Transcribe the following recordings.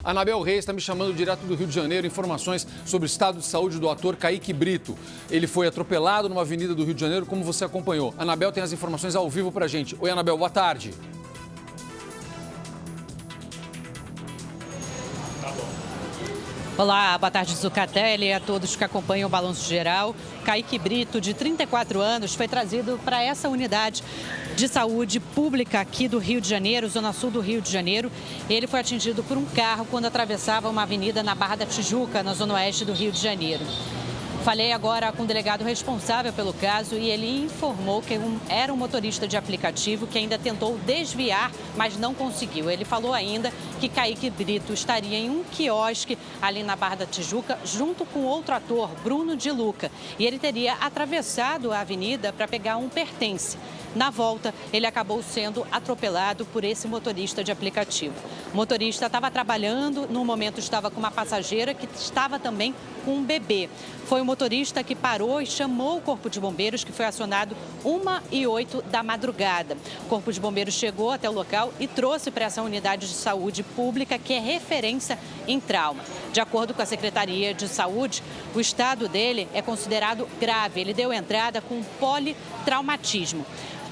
Anabel Reis está me chamando direto do Rio de Janeiro, informações sobre o estado de saúde do ator Kaique Brito. Ele foi atropelado numa avenida do Rio de Janeiro, como você acompanhou. Anabel tem as informações ao vivo pra gente. Oi, Anabel, boa tarde. Olá, boa tarde, Zucatelli, e a todos que acompanham o Balanço Geral. Kaique Brito, de 34 anos, foi trazido para essa unidade de saúde pública aqui do Rio de Janeiro, zona sul do Rio de Janeiro. Ele foi atingido por um carro quando atravessava uma avenida na Barra da Tijuca, na zona oeste do Rio de Janeiro. Falei agora com o delegado responsável pelo caso e ele informou que era um motorista de aplicativo que ainda tentou desviar, mas não conseguiu. Ele falou ainda que Kaique Brito estaria em um quiosque ali na Barra da Tijuca, junto com outro ator, Bruno de Luca. E ele teria atravessado a avenida para pegar um pertence. Na volta, ele acabou sendo atropelado por esse motorista de aplicativo. O motorista estava trabalhando, no momento estava com uma passageira que estava também com um bebê. Foi o motorista que parou e chamou o Corpo de Bombeiros, que foi acionado 1h08 da madrugada. O Corpo de Bombeiros chegou até o local e trouxe para essa unidade de saúde pública, que é referência em trauma. De acordo com a Secretaria de Saúde, o estado dele é considerado grave. Ele deu entrada com politraumatismo.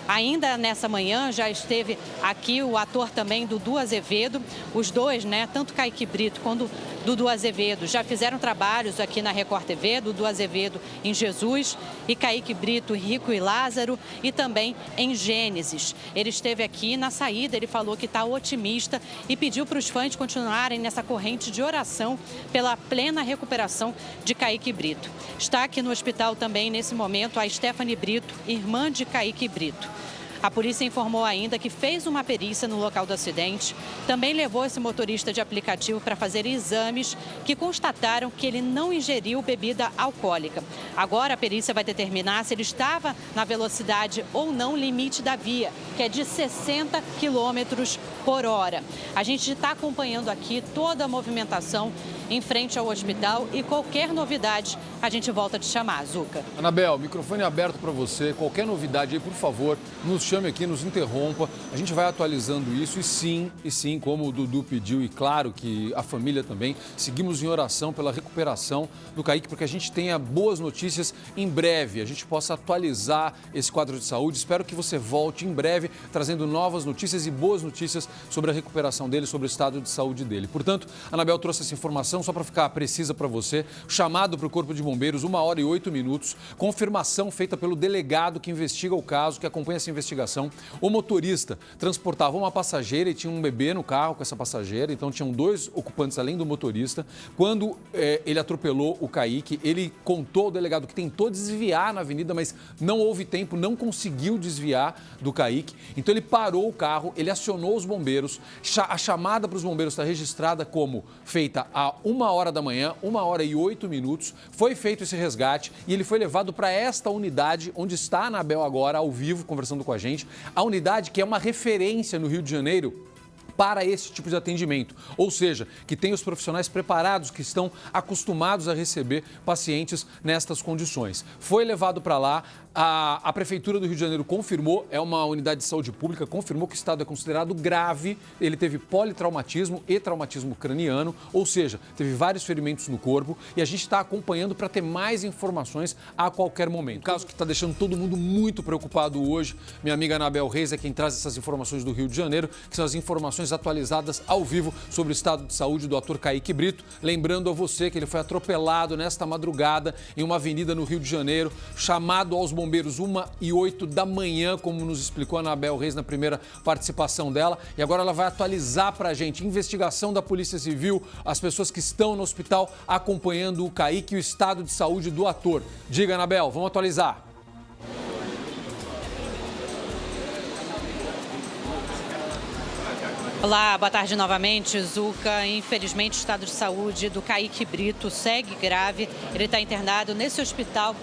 Ainda nessa manhã já esteve aqui o ator também, Dudu Azevedo. Os dois, tanto Kaique Brito quanto Dudu Azevedo, já fizeram trabalhos aqui na Record TV, Dudu Azevedo em Jesus e Kaique Brito, Rico e Lázaro, e também em Gênesis. Ele esteve aqui na saída, ele falou que está otimista e pediu para os fãs continuarem nessa corrente de oração pela plena recuperação de Kaique Brito. Está aqui no hospital também, nesse momento, a Stephanie Brito, irmã de Kaique Brito. A polícia informou ainda que fez uma perícia no local do acidente, também levou esse motorista de aplicativo para fazer exames que constataram que ele não ingeriu bebida alcoólica. Agora a perícia vai determinar se ele estava na velocidade ou não limite da via, que é de 60 km por hora. A gente está acompanhando aqui toda a movimentação em frente ao hospital e qualquer novidade a gente volta a te chamar, Zuca. Anabel, microfone aberto para você. Qualquer novidade aí, por favor, nos chame aqui, nos interrompa. A gente vai atualizando isso e sim, como o Dudu pediu e claro que a família também, seguimos em oração pela recuperação do Kaique, porque a gente tenha boas notícias em breve, a gente possa atualizar esse quadro de saúde. Espero que você volte em breve trazendo novas notícias e boas notícias sobre a recuperação dele, sobre o estado de saúde dele. Portanto, a Anabel trouxe essa informação só para ficar precisa para você. Chamado para o Corpo de Bombeiros, 1h08, confirmação feita pelo delegado que investiga o caso, que acompanha essa investigação. O motorista transportava uma passageira e tinha um bebê no carro com essa passageira, então tinham dois ocupantes além do motorista. Quando ele atropelou o Kaique, ele contou ao delegado que tentou desviar na avenida, mas não houve tempo, não conseguiu desviar do Kaique. Então ele parou o carro, ele acionou os bombeiros. A chamada para os bombeiros está registrada como feita a 1h da manhã, 1h08. Foi feito esse resgate e ele foi levado para esta unidade onde está a Anabel agora, ao vivo, conversando com a gente. A unidade que é uma referência no Rio de Janeiro para esse tipo de atendimento, ou seja, que tem os profissionais preparados, que estão acostumados a receber pacientes nestas condições. Foi levado para lá, a Prefeitura do Rio de Janeiro confirmou, é uma unidade de saúde pública, confirmou que o estado é considerado grave, ele teve politraumatismo e traumatismo craniano, ou seja, teve vários ferimentos no corpo e a gente está acompanhando para ter mais informações a qualquer momento. O caso que está deixando todo mundo muito preocupado hoje, minha amiga Anabel Reis é quem traz essas informações do Rio de Janeiro, que são as informações atualizadas ao vivo sobre o estado de saúde do ator Kaique Brito. Lembrando a você que ele foi atropelado nesta madrugada em uma avenida no Rio de Janeiro, chamado aos bombeiros 1h08 da manhã, como nos explicou a Anabel Reis na primeira participação dela. E agora ela vai atualizar para a gente investigação da Polícia Civil, as pessoas que estão no hospital acompanhando o Kaique e o estado de saúde do ator. Diga, Anabel, vamos atualizar. Olá, boa tarde novamente, Zuca. Infelizmente, o estado de saúde do Kaique Brito segue grave. Ele está internado nesse hospital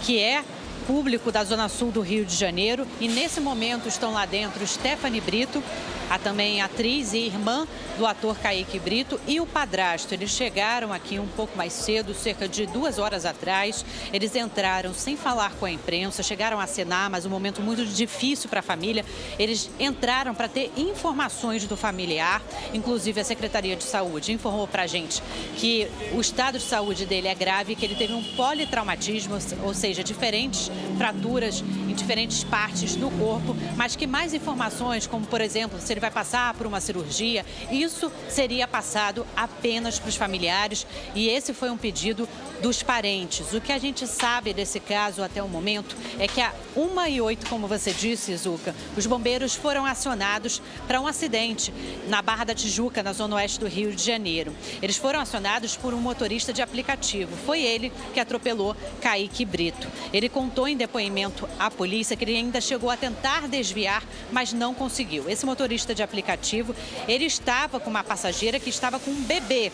que é público da Zona Sul do Rio de Janeiro. E nesse momento estão lá dentro Stephanie Brito, a também atriz e irmã do ator Kaique Brito e o padrasto. Eles chegaram aqui um pouco mais cedo, cerca de 2 horas atrás. Eles entraram sem falar com a imprensa, chegaram a acenar, mas um momento muito difícil para a família. Eles entraram para ter informações do familiar, inclusive a Secretaria de Saúde informou para a gente que o estado de saúde dele é grave, que ele teve um politraumatismo, ou seja, diferentes fraturas em diferentes partes do corpo, mas que mais informações, como por exemplo, se ele vai passar por uma cirurgia, isso seria passado apenas para os familiares, e esse foi um pedido dos parentes. O que a gente sabe desse caso até o momento é que a 1h08, como você disse, Zuca, os bombeiros foram acionados para um acidente na Barra da Tijuca, na zona oeste do Rio de Janeiro. Eles foram acionados por um motorista de aplicativo. Foi ele que atropelou Kaique Brito. Ele contou em depoimento à polícia que ele ainda chegou a tentar desviar, mas não conseguiu. Esse motorista de aplicativo, ele estava com uma passageira que estava com um bebê.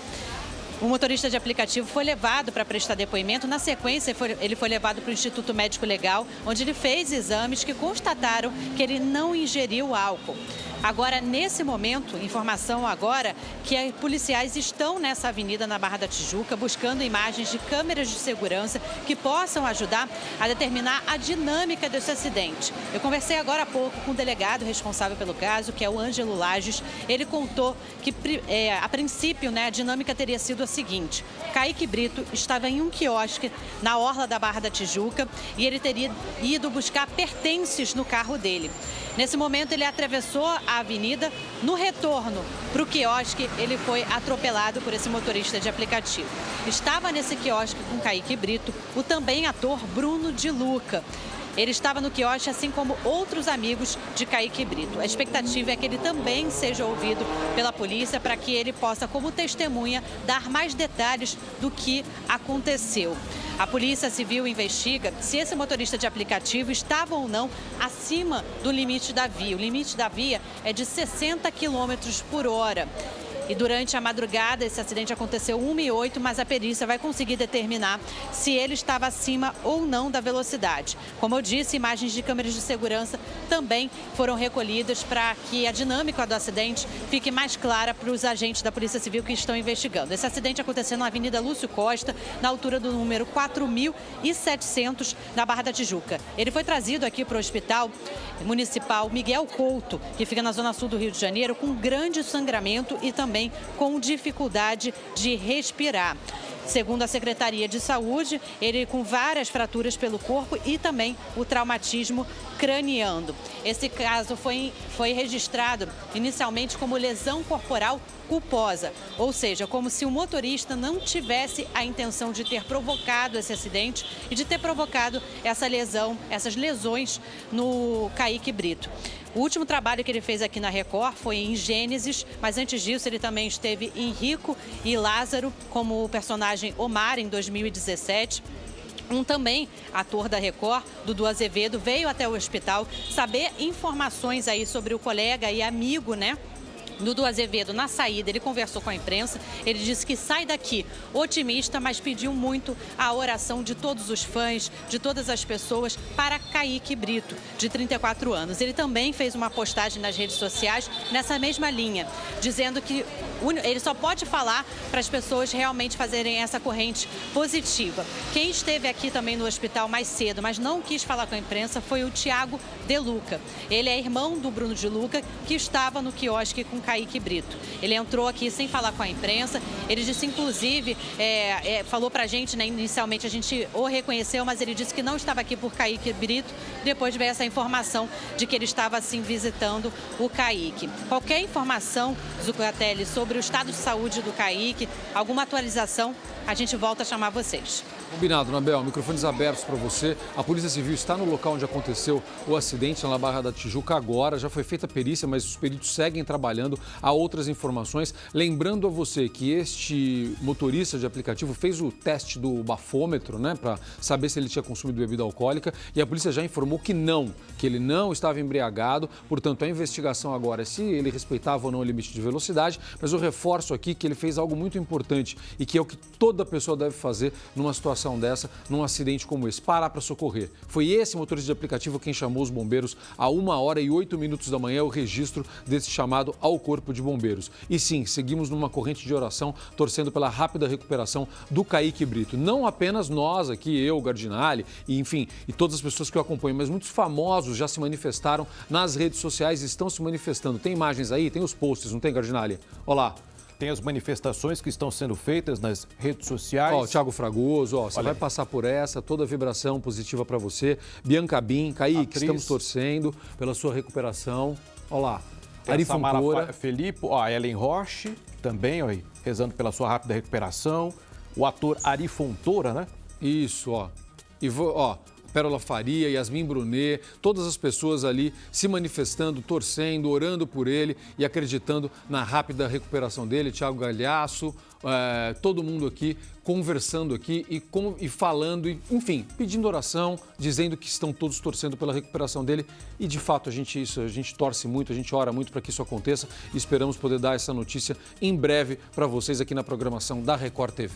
O motorista de aplicativo foi levado para prestar depoimento. Na sequência, ele foi levado para o Instituto Médico Legal, onde ele fez exames que constataram que ele não ingeriu álcool. Agora, nesse momento, informação agora que policiais estão nessa avenida na Barra da Tijuca buscando imagens de câmeras de segurança que possam ajudar a determinar a dinâmica desse acidente. Eu conversei agora há pouco com o delegado responsável pelo caso, que é o Ângelo Lages. Ele contou que, a princípio, a dinâmica teria sido a seguinte: Kaique Brito estava em um quiosque na orla da Barra da Tijuca e ele teria ido buscar pertences no carro dele. Nesse momento, ele atravessou a avenida. No retorno para o quiosque, ele foi atropelado por esse motorista de aplicativo. Estava nesse quiosque com Kaique Brito o também ator Bruno de Luca. Ele estava no quiosque, assim como outros amigos de Kaique Brito. A expectativa é que ele também seja ouvido pela polícia para que ele possa, como testemunha, dar mais detalhes do que aconteceu. A Polícia Civil investiga se esse motorista de aplicativo estava ou não acima do limite da via. O limite da via é de 60 km por hora. E durante a madrugada, esse acidente aconteceu 1h08, mas a perícia vai conseguir determinar se ele estava acima ou não da velocidade. Como eu disse, imagens de câmeras de segurança também foram recolhidas para que a dinâmica do acidente fique mais clara para os agentes da Polícia Civil que estão investigando. Esse acidente aconteceu na Avenida Lúcio Costa, na altura do número 4.700, na Barra da Tijuca. Ele foi trazido aqui para o Hospital Municipal Miguel Couto, que fica na zona sul do Rio de Janeiro, com grande sangramento e também com dificuldade de respirar. Segundo a Secretaria de Saúde, ele com várias fraturas pelo corpo e também o traumatismo craniano. Esse caso foi registrado inicialmente como lesão corporal culposa, ou seja, como se o motorista não tivesse a intenção de ter provocado esse acidente e de ter provocado essas lesões no Kaique Brito. O último trabalho que ele fez aqui na Record foi em Gênesis, mas antes disso ele também esteve em Rico e Lázaro, como o personagem Omar, em 2017. Um também ator da Record, Dudu Azevedo, veio até o hospital saber informações aí sobre o colega e amigo, Dudu Azevedo, na saída, ele conversou com a imprensa. Ele disse que sai daqui otimista, mas pediu muito a oração de todos os fãs, de todas as pessoas, para Kaique Brito, de 34 anos. Ele também fez uma postagem nas redes sociais nessa mesma linha, dizendo que ele só pode falar para as pessoas realmente fazerem essa corrente positiva. Quem esteve aqui também no hospital mais cedo, mas não quis falar com a imprensa, foi o Thiago De Luca. Ele é irmão do Bruno de Luca, que estava no quiosque com Kaique Brito. Ele entrou aqui sem falar com a imprensa. Ele disse, inclusive, falou pra gente, inicialmente a gente o reconheceu, mas ele disse que não estava aqui por Kaique Brito. Depois veio essa informação de que ele estava, assim, visitando o Kaique. Qualquer informação, Zucatelli, sobre o estado de saúde do Kaique, alguma atualização, a gente volta a chamar vocês. Combinado, Anabel. Microfones abertos para você. A Polícia Civil está no local onde aconteceu o acidente, na Barra da Tijuca, agora. Já foi feita a perícia, mas os peritos seguem trabalhando. Há outras informações. Lembrando a você que este motorista de aplicativo fez o teste do bafômetro, para saber se ele tinha consumido bebida alcoólica. E a polícia já informou que ele não estava embriagado. Portanto, a investigação agora é se ele respeitava ou não o limite de velocidade. Mas eu reforço aqui que ele fez algo muito importante e que é o que toda pessoa deve fazer numa situação situação dessa, num acidente como esse, parar para socorrer. Foi esse motorista de aplicativo quem chamou os bombeiros a 1h08 da manhã, o registro desse chamado ao Corpo de Bombeiros. E sim, seguimos numa corrente de oração, torcendo pela rápida recuperação do Kaique Brito. Não apenas nós aqui, eu, Gardinali, e enfim, e todas as pessoas que o acompanham, mas muitos famosos já se manifestaram nas redes sociais, estão se manifestando. Tem imagens aí, tem os posts, não tem, Gardinali? Olá. Tem as manifestações que estão sendo feitas nas redes sociais. Ó, Thiago Fragoso, ó, você vai passar por essa, toda a vibração positiva para você. Bianca Bin, Kaique, estamos torcendo pela sua recuperação. Olha lá, Ari Fontoura. Felipe, ó, a Ellen Roche também, ó, aí, rezando pela sua rápida recuperação. O ator Ari Fontoura, né? Isso, ó. E ó, Pérola Faria, Yasmin Brunet, todas as pessoas ali se manifestando, torcendo, orando por ele e acreditando na rápida recuperação dele. Thiago Galhaço, todo mundo aqui conversando aqui e falando, enfim, pedindo oração, dizendo que estão todos torcendo pela recuperação dele. E de fato a gente torce muito, a gente ora muito para que isso aconteça e esperamos poder dar essa notícia em breve para vocês aqui na programação da Record TV.